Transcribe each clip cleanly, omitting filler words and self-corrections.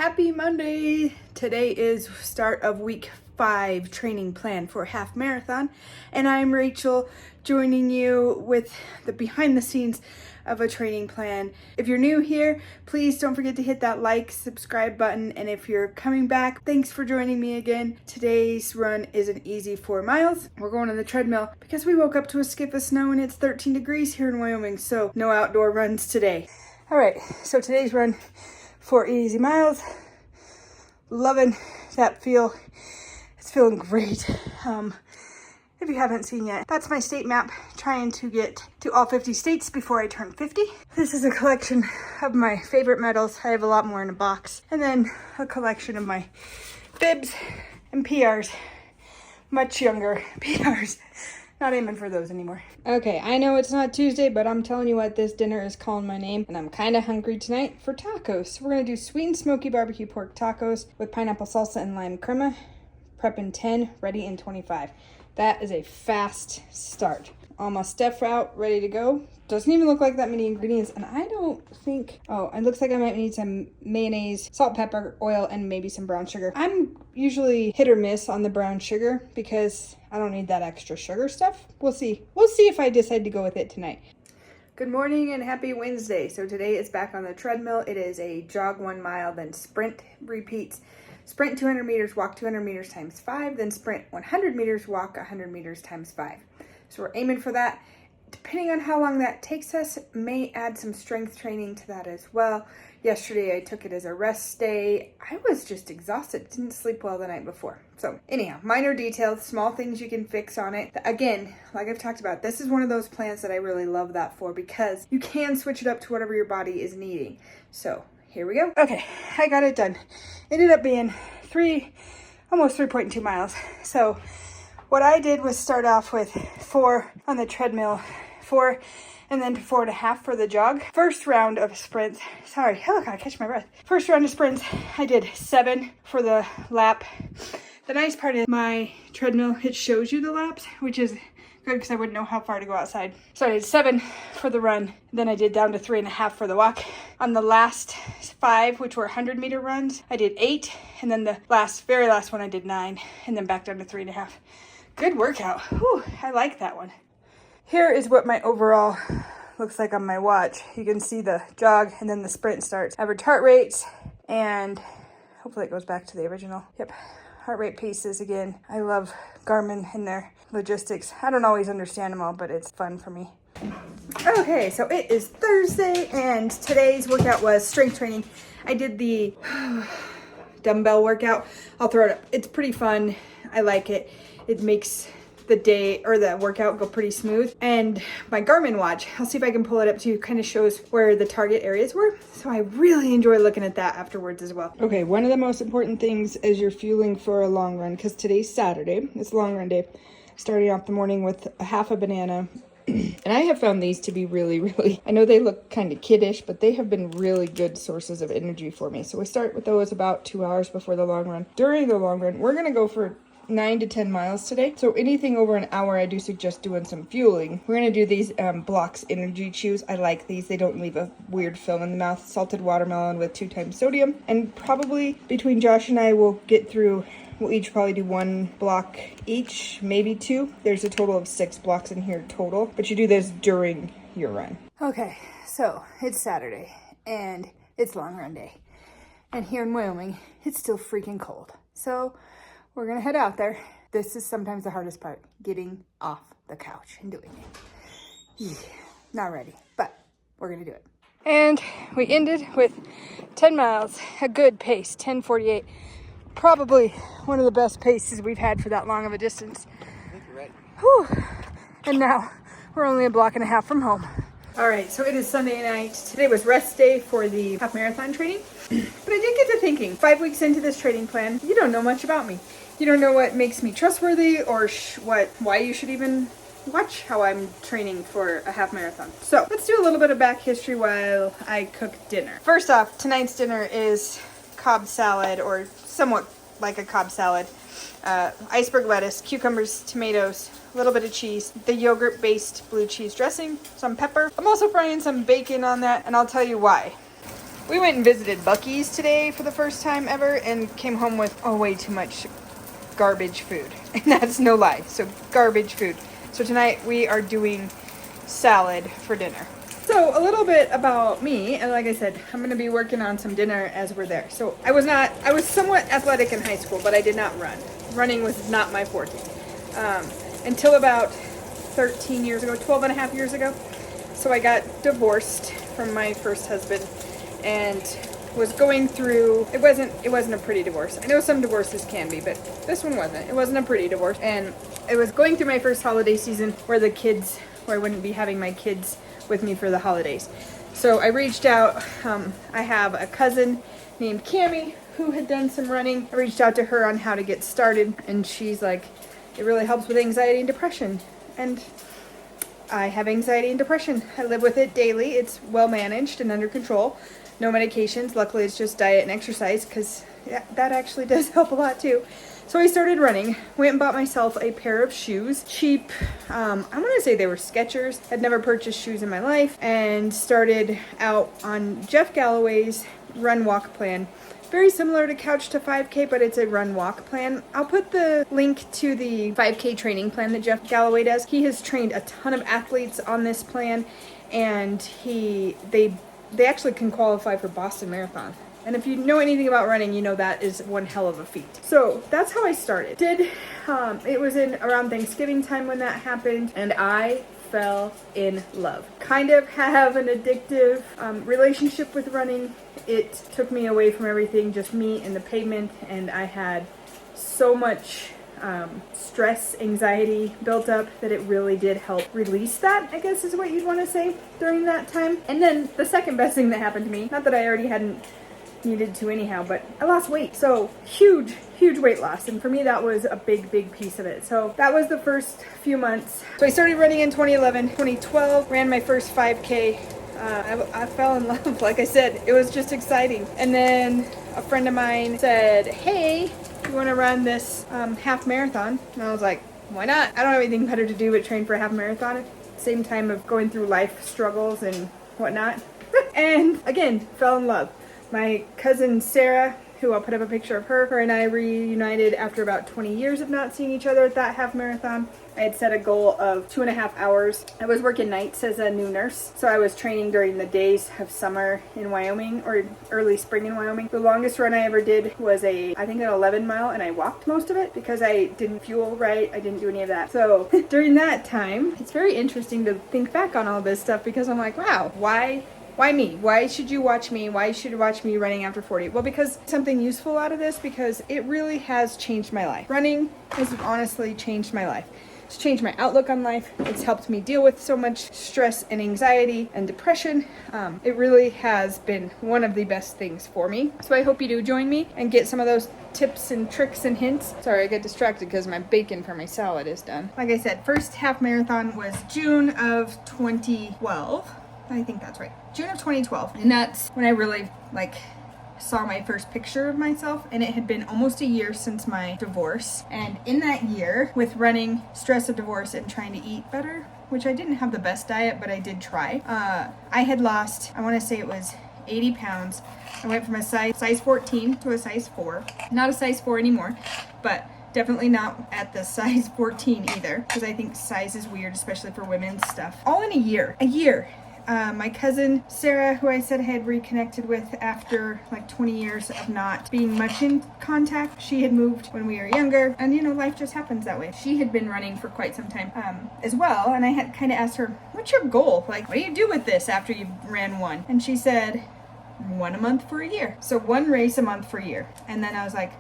Happy Monday! Today is start of week 5 training plan for half marathon, and I'm Rachel, joining you with the behind the scenes of a training plan. If you're new here, please don't forget to hit that like, subscribe button, and if you're coming back, thanks for joining me again. Today's run is an easy 4 miles. We're going on the treadmill because we woke up to a skip of snow and it's 13 degrees here in Wyoming, so no outdoor runs today. All right, so today's run, 4 easy miles. Loving that feel. It's feeling great. If you haven't seen yet, that's my state map, trying to get to all 50 states before I turn 50. This is a collection of my favorite medals. I have a lot more in a box. And then a collection of my bibs and PRs. Much younger PRs. Not aiming for those anymore. Okay, I know it's not Tuesday, but I'm telling you what, this dinner is calling my name, and I'm kind of hungry tonight for tacos. We're gonna do sweet and smoky barbecue pork tacos with pineapple salsa and lime crema. Prep in 10, ready in 25. That is a fast start. All my stuff out, ready to go. Doesn't even look like that many ingredients, and I don't think, oh, it looks like I might need some mayonnaise, salt, pepper, oil, and maybe some brown sugar. I'm usually hit or miss on the brown sugar because I don't need that extra sugar stuff. We'll see. We'll see if I decide to go with it tonight. Good morning and happy Wednesday. So today is back on the treadmill. It is a jog 1 mile, then sprint repeats. Sprint 200 meters, walk 200 meters times 5, then sprint 100 meters, walk 100 meters times 5. So we're aiming for that. Depending on how long that takes us, may add some strength training to that as well. Yesterday I took it as a rest day. I was just exhausted, didn't sleep well the night before. So anyhow, minor details, small things you can fix on it. Again, like I've talked about, this is one of those plans that I really love that for because you can switch it up to whatever your body is needing. So here we go. Okay, I got it done. Ended up being almost 3.2 miles. So what I did was start off with 4 on the treadmill, 4, and then 4.5 for the jog. First round of sprints, sorry, oh, I gotta catch my breath. First round of sprints, I did 7 for the lap. The nice part is my treadmill, it shows you the laps, which is good because I wouldn't know how far to go outside. So I did 7 for the run, then I did down to 3.5 for the walk. On the last 5, which were 100-meter runs, I did 8, and then the very last one I did 9, and then back down to 3.5. Good workout. Whew, I like that one. Here is what my overall looks like on my watch. You can see the jog and then the sprint starts. Average heart rates, and hopefully it goes back to the original. Yep, heart rate paces again. I love Garmin and their logistics. I don't always understand them all, but it's fun for me. Okay, so it is Thursday, and today's workout was strength training. I did the dumbbell workout. I'll throw it up. It's pretty fun. I like it. It makes the day or the workout go pretty smooth. And my Garmin watch, I'll see if I can pull it up to you, kind of shows where the target areas were. So I really enjoy looking at that afterwards as well. Okay, one of the most important things as you're fueling for a long run, because today's Saturday, it's a long run day, starting off the morning with a half a banana. And I have found these to be really, I know they look kind of kiddish, but they have been really good sources of energy for me. So we start with those about 2 hours before the long run. During the long run, we're gonna go for 9 to 10 miles today. So anything over an hour, I do suggest doing some fueling. We're gonna do these Blocks energy chews. I like these. They don't leave a weird film in the mouth. Salted watermelon with 2 times sodium. And probably between Josh and I, we'll each probably do 1 block each, maybe 2. There's a total of 6 blocks in here total, but you do this during your run. Okay, so it's Saturday and it's long run day. And here in Wyoming, it's still freaking cold. So we're gonna head out there. This is sometimes the hardest part, getting off the couch and doing it. Yeah, not ready, but we're gonna do it. And we ended with 10 miles, a good pace, 10:48. Probably one of the best paces we've had for that long of a distance. I think you're right. Whew. And now we're only a block and a half from home. All right, so it is Sunday night. Today was rest day for the half marathon training. But I did get to thinking, 5 weeks into this training plan, you don't know much about me. You don't know what makes me trustworthy or why you should even watch how I'm training for a half marathon. So let's do a little bit of back history while I cook dinner. First off, tonight's dinner is Cobb salad, or somewhat like a Cobb salad. Iceberg lettuce, cucumbers, tomatoes, a little bit of cheese, the yogurt-based blue cheese dressing, some pepper. I'm also frying some bacon on that, and I'll tell you why. We went and visited Buc-ee's today for the first time ever and came home with way too much garbage food. And that's no lie. So garbage food. So tonight we are doing salad for dinner. So a little bit about me, and like I said, I'm going to be working on some dinner as we're there. So I was somewhat athletic in high school, but I did not run. Running was not my forte. Until about 13 years ago, 12 and a half years ago. So I got divorced from my first husband and was going through, it wasn't a pretty divorce. I know some divorces can be, but this one wasn't. It wasn't a pretty divorce. And I was going through my first holiday season where I wouldn't be having my kids with me for the holidays. So I reached out. I have a cousin named Cammie who had done some running. I reached out to her on how to get started, and she's like, it really helps with anxiety and depression. And I have anxiety and depression. I live with it daily. It's well managed and under control. No medications. Luckily, it's just diet and exercise, because that actually does help a lot too. So I started running, went and bought myself a pair of shoes, cheap, I want to say they were Skechers. I'd never purchased shoes in my life, and started out on Jeff Galloway's run walk plan. Very similar to Couch to 5K, but it's a run walk plan. I'll put the link to the 5K training plan that Jeff Galloway does. He has trained a ton of athletes on this plan, and they actually can qualify for Boston Marathon. And if you know anything about running, you know that is one hell of a feat. So that's how I started. It was in around Thanksgiving time when that happened, and I fell in love. Kind of have an addictive relationship with running. It took me away from everything, just me and the pavement, and I had so much stress, anxiety built up that it really did help release that, I guess is what you'd want to say, during that time. And then the second best thing that happened to me, not that I already hadn't needed to anyhow, but I lost weight. So huge weight loss, and for me that was a big piece of it. So that was the first few months. So I started running in 2011. 2012 ran my first 5K. I fell in love. Like I said, it was just exciting. And then a friend of mine said, hey, you want to run this half marathon? And I was like, why not? I don't have anything better to do but train for a half marathon at the same time of going through life struggles and whatnot. And again, fell in love. My cousin Sarah, who I'll put up a picture of her and I reunited after about 20 years of not seeing each other at that half marathon. I had set a goal of 2.5 hours. I was working nights as a new nurse, so I was training during the days of summer in Wyoming, or early spring in Wyoming. The longest run I ever did was I think an 11 mile, and I walked most of it because I didn't fuel right. I didn't do any of that. So during that time, it's very interesting to think back on all this stuff, because I'm like, wow, why me? Why should you watch me? Why should you watch me running after 40? Well, because something useful out of this, because it really has changed my life. Running has honestly changed my life. It's changed my outlook on life. It's helped me deal with so much stress and anxiety and depression. It really has been one of the best things for me. So I hope you do join me and get some of those tips and tricks and hints. Sorry, I get distracted because my bacon for my salad is done. Like I said, first half marathon was June of 2012. I think that's right. June of 2012. And that's when I really saw my first picture of myself, and it had been almost a year since my divorce. And in that year, with running, stress of divorce, and trying to eat better, which I didn't have the best diet, but I did try, I had lost, I want to say it was 80 pounds. I went from a size 14 to a size 4. Not a size 4 anymore, but definitely not at the size 14 either, because I think size is weird, especially for women's stuff. All in a year. My cousin Sarah, who I said I had reconnected with after 20 years of not being much in contact, she had moved when we were younger, and life just happens that way. She had been running for quite some time as well, and I had kind of asked her, what's your goal? What do you do with this after you ran one? And she said, 1 a month for a year. So 1 race a month for a year. And then I was like,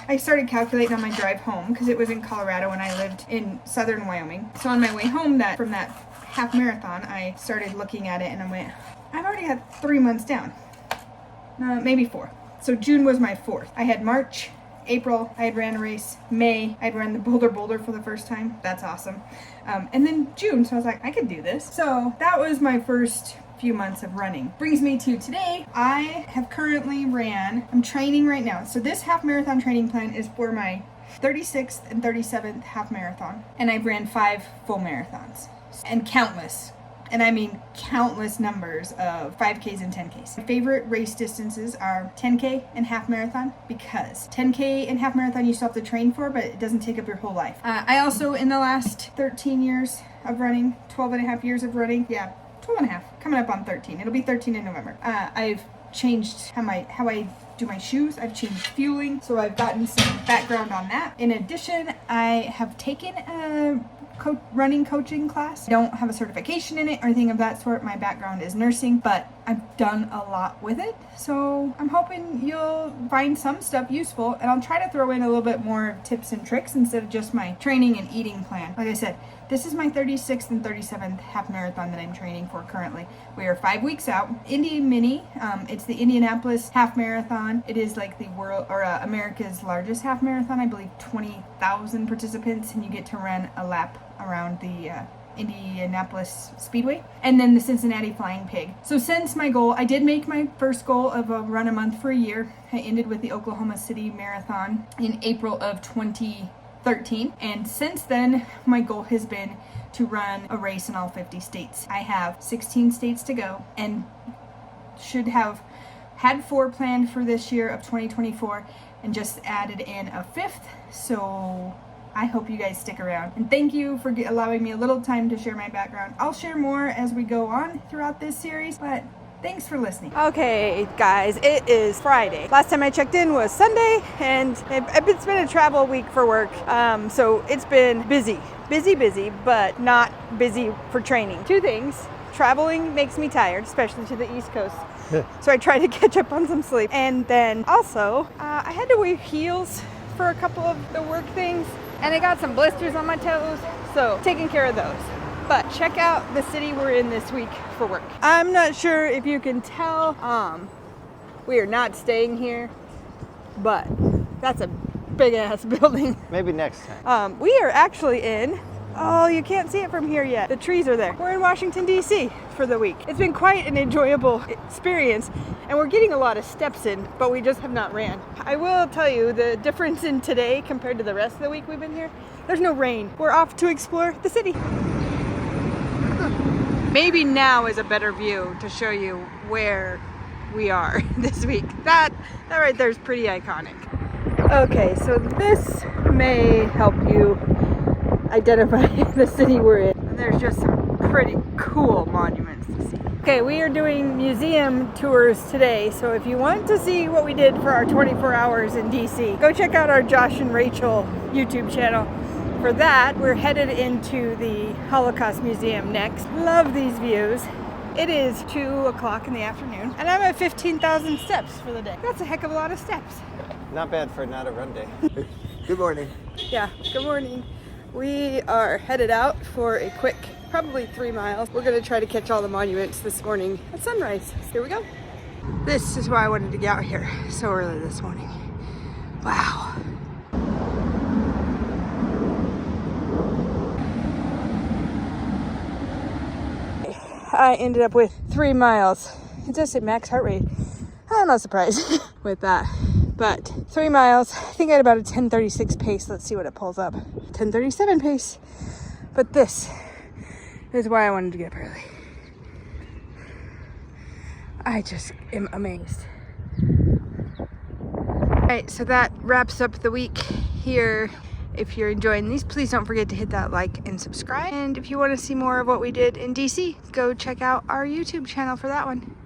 I started calculating on my drive home, because it was in Colorado and I lived in southern Wyoming. So on my way home from that half marathon, I started looking at it and I went, I've already had 3 months down. Maybe 4. So June was my 4th. I had March, April, I had ran a race. May, I'd run the Boulder for the first time. That's awesome. And then June, so I was like, I could do this. So that was my first few months of running. Brings me to today. I have currently I'm training right now. So this half marathon training plan is for my 36th and 37th half marathon. And I've ran 5 full marathons. And countless. And I mean countless numbers of 5Ks and 10Ks. My favorite race distances are 10K and half marathon, because 10K and half marathon you still have to train for, but it doesn't take up your whole life. I also, in the last 13 years of running, 12 and a half years of running, 12 and a half, coming up on 13. It'll be 13 in November. I've changed how I do my shoes. I've changed fueling, so I've gotten some background on that. In addition, I have taken a running coaching class. I don't have a certification in it or anything of that sort. My background is nursing, but I've done a lot with it, so I'm hoping you'll find some stuff useful, and I'll try to throw in a little bit more tips and tricks instead of just my training and eating plan. Like I said, this is my 36th and 37th half marathon that I'm training for currently. We are 5 weeks out. Indy Mini, it's the Indianapolis half marathon. It is like the world or America's largest half marathon. I believe 20,000 participants, and you get to run a lap around the Indianapolis Speedway, and then the Cincinnati Flying Pig. So since my goal, I did make my first goal of a run a month for a year. I ended with the Oklahoma City Marathon in April of 2013, and since then my goal has been to run a race in all 50 states. I have 16 states to go and should have had 4 planned for this year of 2024 and just added in a 5th. So I hope you guys stick around, and thank you for allowing me a little time to share my background. I'll share more as we go on throughout this series, but thanks for listening. Okay, guys, it is Friday. Last time I checked in was Sunday, and it's been a travel week for work, so it's been busy, but not busy for training. 2 things. Traveling makes me tired, especially to the East Coast. So I try to catch up on some sleep. And then also, I had to wear heels for a couple of the work things, and I got some blisters on my toes, so taking care of those. But check out the city we're in this week for work. I'm not sure if you can tell, we are not staying here, but that's a big ass building. Maybe next time. We are actually in, oh, you can't see it from here yet. The trees are there. We're in Washington, D.C. for the week. It's been quite an enjoyable experience, and we're getting a lot of steps in, but we just have not ran. I will tell you the difference in today compared to the rest of the week we've been here. There's no rain. We're off to explore the city. Maybe now is a better view to show you where we are this week. That right there is pretty iconic. Okay, so this may help you identify the city we're in. There's just some pretty cool monuments to see. Okay, we are doing museum tours today, so if you want to see what we did for our 24 hours in DC, go check out our Josh and Rachael YouTube channel. For that, we're headed into the Holocaust Museum next. Love these views. It is 2 o'clock in the afternoon, and I'm at 15,000 steps for the day. That's a heck of a lot of steps. Not bad for not a run day. Good morning. Yeah, good morning. We are headed out for a quick, probably 3 miles. We're gonna try to catch all the monuments this morning at sunrise. Here we go. This is why I wanted to get out here so early this morning. Wow. I ended up with 3 miles. It does say max heart rate. I'm not surprised with that. But 3 miles, I think I had about a 10:36 pace. Let's see what it pulls up. 10:37 pace. But this is why I wanted to get up early. I just am amazed. Alright, so that wraps up the week here. If you're enjoying these, please don't forget to hit that like and subscribe. And if you want to see more of what we did in DC, go check out our YouTube channel for that one.